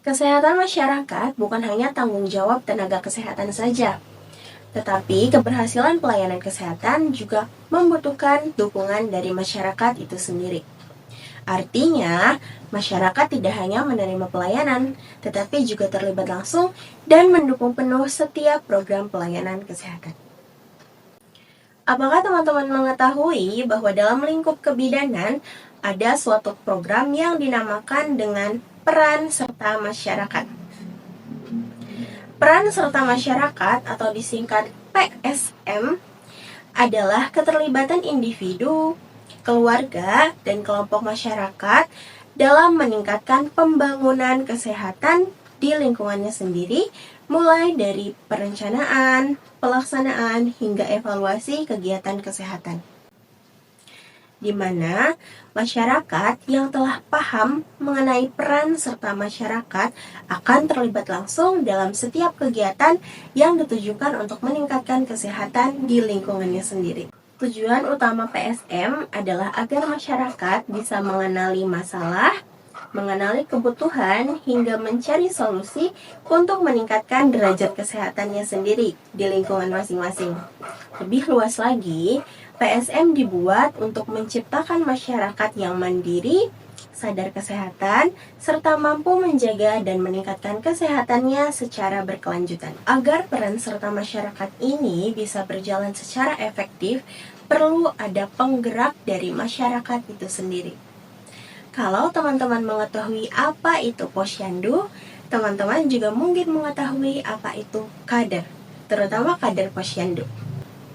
Kesehatan masyarakat bukan hanya tanggung jawab tenaga kesehatan saja, tetapi keberhasilan pelayanan kesehatan juga membutuhkan dukungan dari masyarakat itu sendiri. Artinya, masyarakat tidak hanya menerima pelayanan, tetapi juga terlibat langsung dan mendukung penuh setiap program pelayanan kesehatan. Apakah teman-teman mengetahui bahwa dalam lingkup kebidanan ada suatu program yang dinamakan dengan peran serta masyarakat? Peran serta masyarakat atau disingkat PSM adalah keterlibatan individu, keluarga, dan kelompok masyarakat dalam meningkatkan pembangunan kesehatan di lingkungannya sendiri, mulai dari perencanaan, pelaksanaan, hingga evaluasi kegiatan kesehatan. Di mana masyarakat yang telah paham mengenai peran serta masyarakat akan terlibat langsung dalam setiap kegiatan yang ditujukan untuk meningkatkan kesehatan di lingkungannya sendiri. Tujuan utama PSM adalah agar masyarakat bisa mengenali masalah, mengenali kebutuhan, hingga mencari solusi untuk meningkatkan derajat kesehatannya sendiri di lingkungan masing-masing. Lebih luas lagi, PSM dibuat untuk menciptakan masyarakat yang mandiri, sadar kesehatan, serta mampu menjaga dan meningkatkan kesehatannya secara berkelanjutan. Agar peran serta masyarakat ini bisa berjalan secara efektif, perlu ada penggerak dari masyarakat itu sendiri. Kalau teman-teman mengetahui apa itu posyandu, teman-teman juga mungkin mengetahui apa itu kader, terutama kader posyandu.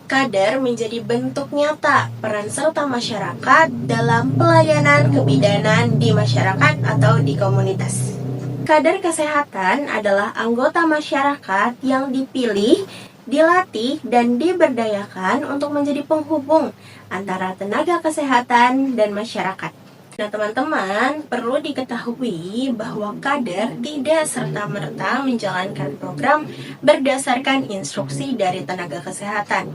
Kader menjadi bentuk nyata peran serta masyarakat dalam pelayanan kebidanan di masyarakat atau di komunitas. Kader kesehatan adalah anggota masyarakat yang dipilih, dilatih, dan diberdayakan untuk menjadi penghubung antara tenaga kesehatan dan masyarakat. Nah, teman-teman, perlu diketahui bahwa kader tidak serta-merta menjalankan program berdasarkan instruksi dari tenaga kesehatan.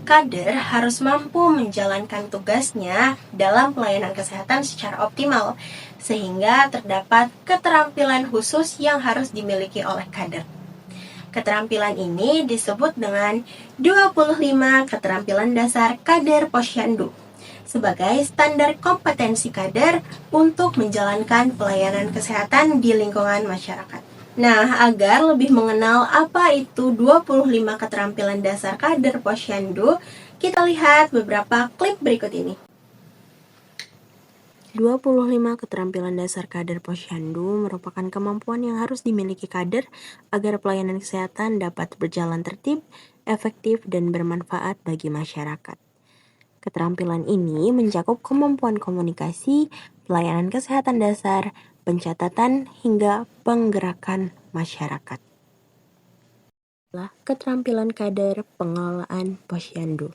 Kader harus mampu menjalankan tugasnya dalam pelayanan kesehatan secara optimal, sehingga terdapat keterampilan khusus yang harus dimiliki oleh kader. Keterampilan ini disebut dengan 25 keterampilan dasar kader posyandu sebagai standar kompetensi kader untuk menjalankan pelayanan kesehatan di lingkungan masyarakat. Nah, agar lebih mengenal apa itu 25 keterampilan dasar kader posyandu, kita lihat beberapa klip berikut ini. 25 keterampilan dasar kader posyandu merupakan kemampuan yang harus dimiliki kader agar pelayanan kesehatan dapat berjalan tertib, efektif, dan bermanfaat bagi masyarakat. Keterampilan ini mencakup kemampuan komunikasi, pelayanan kesehatan dasar, pencatatan, hingga penggerakan masyarakat. Keterampilan kader pengelolaan posyandu.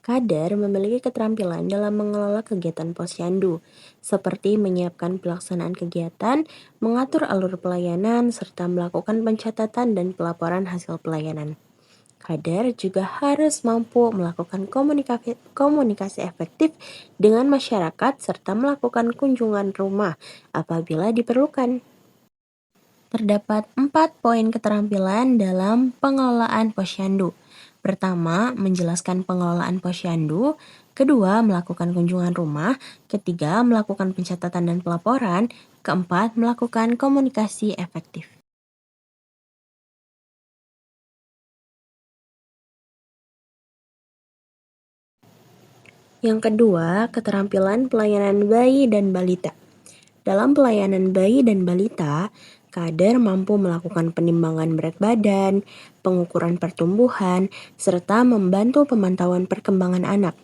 Kader memiliki keterampilan dalam mengelola kegiatan posyandu, seperti menyiapkan pelaksanaan kegiatan, mengatur alur pelayanan, serta melakukan pencatatan dan pelaporan hasil pelayanan. Kader juga harus mampu melakukan komunikasi efektif dengan masyarakat serta melakukan kunjungan rumah apabila diperlukan. Terdapat 4 poin keterampilan dalam pengelolaan posyandu. Pertama, menjelaskan pengelolaan posyandu. Kedua, melakukan kunjungan rumah. Ketiga, melakukan pencatatan dan pelaporan. Keempat, melakukan komunikasi efektif. Yang kedua, keterampilan pelayanan bayi dan balita. Dalam pelayanan bayi dan balita, kader mampu melakukan penimbangan berat badan, pengukuran pertumbuhan, serta membantu pemantauan perkembangan anak.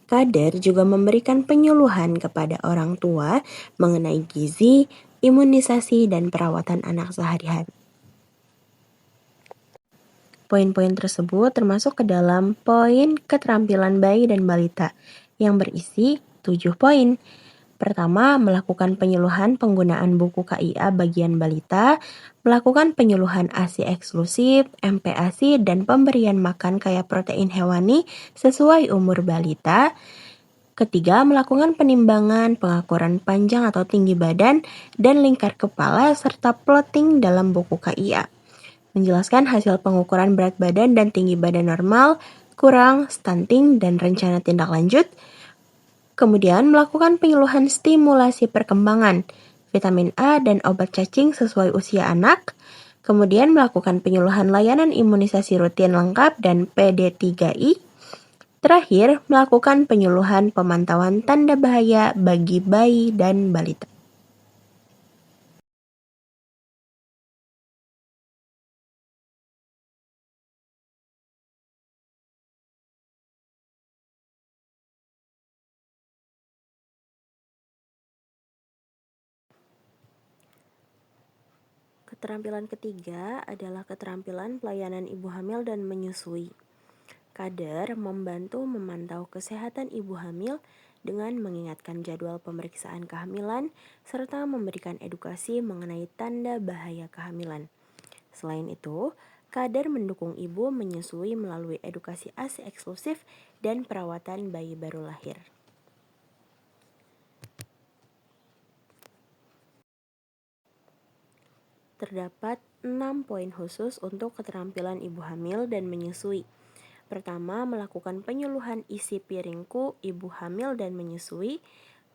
Kader juga memberikan penyuluhan kepada orang tua mengenai gizi, imunisasi, dan perawatan anak sehari-hari. Poin-poin tersebut termasuk ke dalam poin keterampilan bayi dan balita yang berisi 7 poin. Pertama, melakukan penyuluhan penggunaan buku KIA bagian balita, melakukan penyuluhan ASI eksklusif, MPASI, dan pemberian makan kaya protein hewani sesuai umur balita. Ketiga, melakukan penimbangan, pengukuran panjang atau tinggi badan, dan lingkar kepala, serta plotting dalam buku KIA. Menjelaskan hasil pengukuran berat badan dan tinggi badan normal, kurang, stunting, dan rencana tindak lanjut. Kemudian, melakukan penyuluhan stimulasi perkembangan, vitamin A dan obat cacing sesuai usia anak. Kemudian, melakukan penyuluhan layanan imunisasi rutin lengkap dan PD3I. Terakhir, melakukan penyuluhan pemantauan tanda bahaya bagi bayi dan balita. Keterampilan ketiga adalah keterampilan pelayanan ibu hamil dan menyusui. Kader membantu memantau kesehatan ibu hamil dengan mengingatkan jadwal pemeriksaan kehamilan serta memberikan edukasi mengenai tanda bahaya kehamilan. Selain itu, kader mendukung ibu menyusui melalui edukasi ASI eksklusif dan perawatan bayi baru lahir. Terdapat 6 poin khusus untuk keterampilan ibu hamil dan menyusui. Pertama, melakukan penyuluhan isi piringku ibu hamil dan menyusui,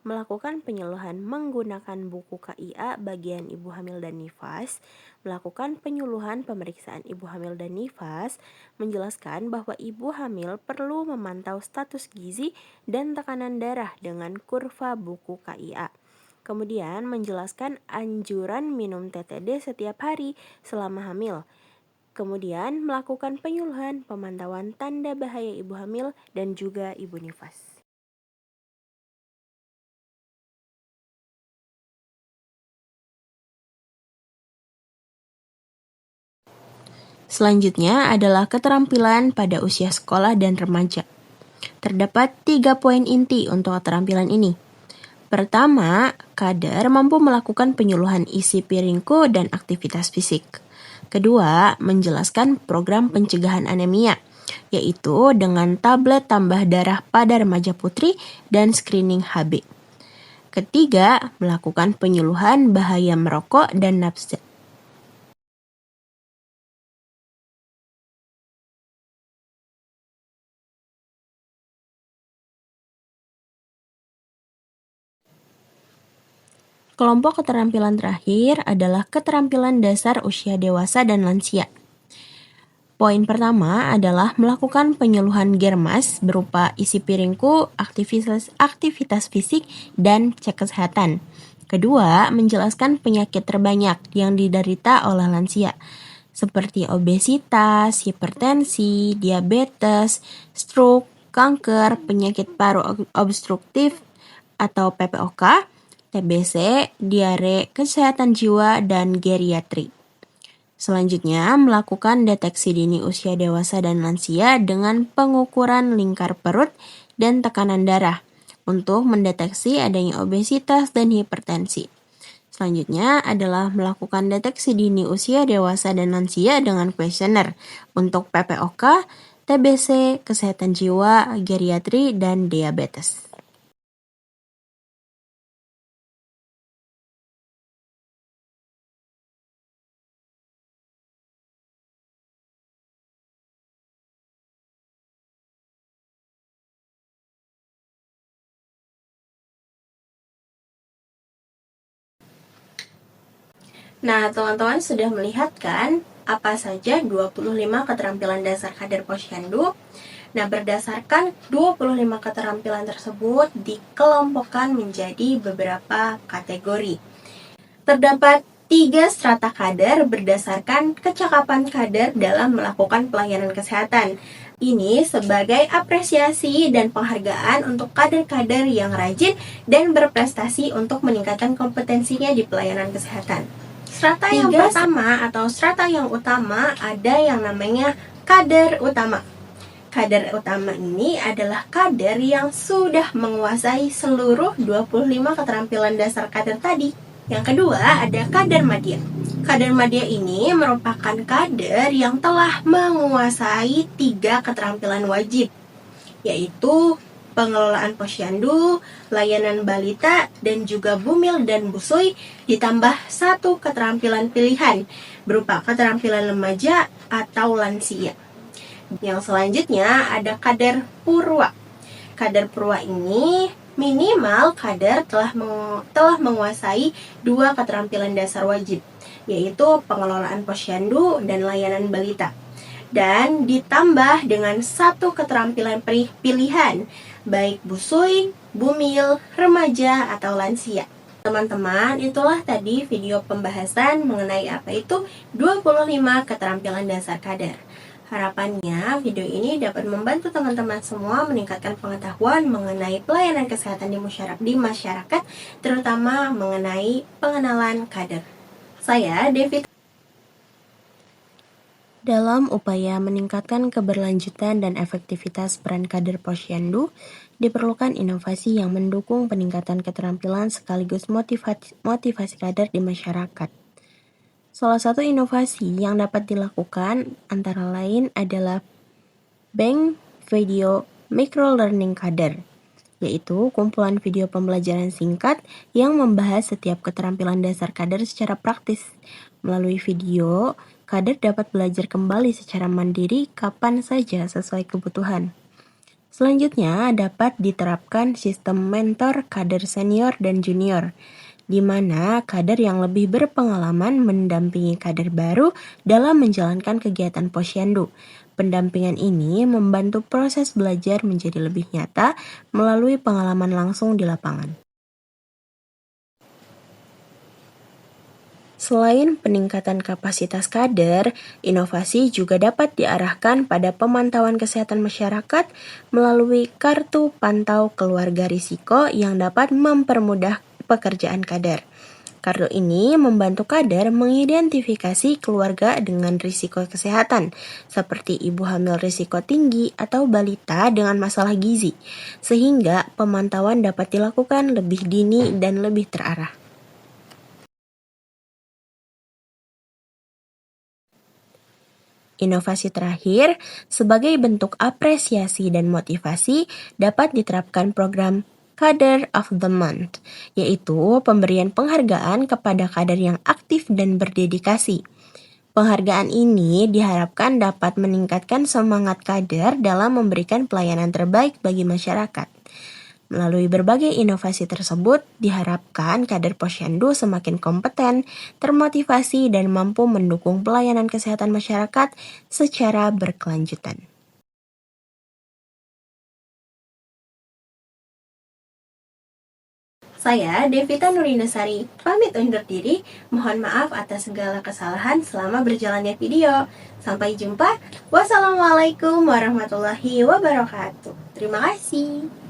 melakukan penyuluhan menggunakan buku KIA bagian ibu hamil dan nifas, melakukan penyuluhan pemeriksaan ibu hamil dan nifas, menjelaskan bahwa ibu hamil perlu memantau status gizi dan tekanan darah dengan kurva buku KIA. Kemudian menjelaskan anjuran minum TTD setiap hari selama hamil. Kemudian melakukan penyuluhan pemantauan tanda bahaya ibu hamil dan juga ibu nifas. Selanjutnya adalah keterampilan pada usia sekolah dan remaja. Terdapat 3 poin inti untuk keterampilan ini. Pertama, kader mampu melakukan penyuluhan isi piringku dan aktivitas fisik. Kedua, menjelaskan program pencegahan anemia, yaitu dengan tablet tambah darah pada remaja putri dan screening HB. Ketiga, melakukan penyuluhan bahaya merokok dan nafsa. Kelompok keterampilan terakhir adalah keterampilan dasar usia dewasa dan lansia. Poin pertama adalah melakukan penyuluhan germas berupa isi piringku, aktivitas fisik, dan cek kesehatan. Kedua, menjelaskan penyakit terbanyak yang diderita oleh lansia, seperti obesitas, hipertensi, diabetes, stroke, kanker, penyakit paru obstruktif atau PPOK, TBC, diare, kesehatan jiwa, dan geriatri. Selanjutnya, melakukan deteksi dini usia dewasa dan lansia dengan pengukuran lingkar perut dan tekanan darah untuk mendeteksi adanya obesitas dan hipertensi. Selanjutnya adalah melakukan deteksi dini usia dewasa dan lansia dengan kuesioner untuk PPOK, TBC, kesehatan jiwa, geriatri, dan diabetes. Nah, teman-teman sudah melihat kan apa saja 25 keterampilan dasar kader Posyandu? Nah, berdasarkan 25 keterampilan tersebut dikelompokkan menjadi beberapa kategori. Terdapat 3 strata kader berdasarkan kecakapan kader dalam melakukan pelayanan kesehatan. Ini sebagai apresiasi dan penghargaan untuk kader-kader yang rajin dan berprestasi untuk meningkatkan kompetensinya di pelayanan kesehatan. Strata yang pertama atau strata yang utama ada yang namanya kader utama. Kader utama ini adalah kader yang sudah menguasai seluruh 25 keterampilan dasar kader tadi. Yang kedua ada kader madya. Kader madya ini merupakan kader yang telah menguasai 3 keterampilan wajib, yaitu pengelolaan posyandu, layanan balita, dan juga bumil dan busui, ditambah satu keterampilan pilihan berupa keterampilan remaja atau lansia. Yang selanjutnya ada kader purwa. Kader purwa ini minimal kader telah menguasai dua keterampilan dasar wajib, yaitu pengelolaan posyandu dan layanan balita. Dan ditambah dengan satu keterampilan pilihan, baik busui, bumil, remaja, atau lansia. Teman-teman, itulah tadi video pembahasan mengenai apa itu 25 keterampilan dasar kader. Harapannya video ini dapat membantu teman-teman semua meningkatkan pengetahuan mengenai pelayanan kesehatan di masyarakat, terutama mengenai pengenalan kader. Saya Devi. Dalam upaya meningkatkan keberlanjutan dan efektivitas peran kader posyandu, diperlukan inovasi yang mendukung peningkatan keterampilan sekaligus motivasi kader di masyarakat. Salah satu inovasi yang dapat dilakukan antara lain adalah Bank Video Micro Learning Kader, yaitu kumpulan video pembelajaran singkat yang membahas setiap keterampilan dasar kader secara praktis. Melalui video, kader dapat belajar kembali secara mandiri kapan saja sesuai kebutuhan. Selanjutnya, dapat diterapkan sistem mentor kader senior dan junior, di mana kader yang lebih berpengalaman mendampingi kader baru dalam menjalankan kegiatan posyandu. Pendampingan ini membantu proses belajar menjadi lebih nyata melalui pengalaman langsung di lapangan. Selain peningkatan kapasitas kader, inovasi juga dapat diarahkan pada pemantauan kesehatan masyarakat melalui kartu pantau keluarga risiko yang dapat mempermudah pekerjaan kader. Kartu ini membantu kader mengidentifikasi keluarga dengan risiko kesehatan, seperti ibu hamil risiko tinggi atau balita dengan masalah gizi, sehingga pemantauan dapat dilakukan lebih dini dan lebih terarah. Inovasi terakhir, sebagai bentuk apresiasi dan motivasi, dapat diterapkan program Kader of the Month, yaitu pemberian penghargaan kepada kader yang aktif dan berdedikasi. Penghargaan ini diharapkan dapat meningkatkan semangat kader dalam memberikan pelayanan terbaik bagi masyarakat. Melalui berbagai inovasi tersebut, diharapkan kader posyandu semakin kompeten, termotivasi, dan mampu mendukung pelayanan kesehatan masyarakat secara berkelanjutan. Saya, Devita Nurinasari, pamit undur diri. Mohon maaf atas segala kesalahan selama berjalannya video. Sampai jumpa. Wassalamualaikum warahmatullahi wabarakatuh. Terima kasih.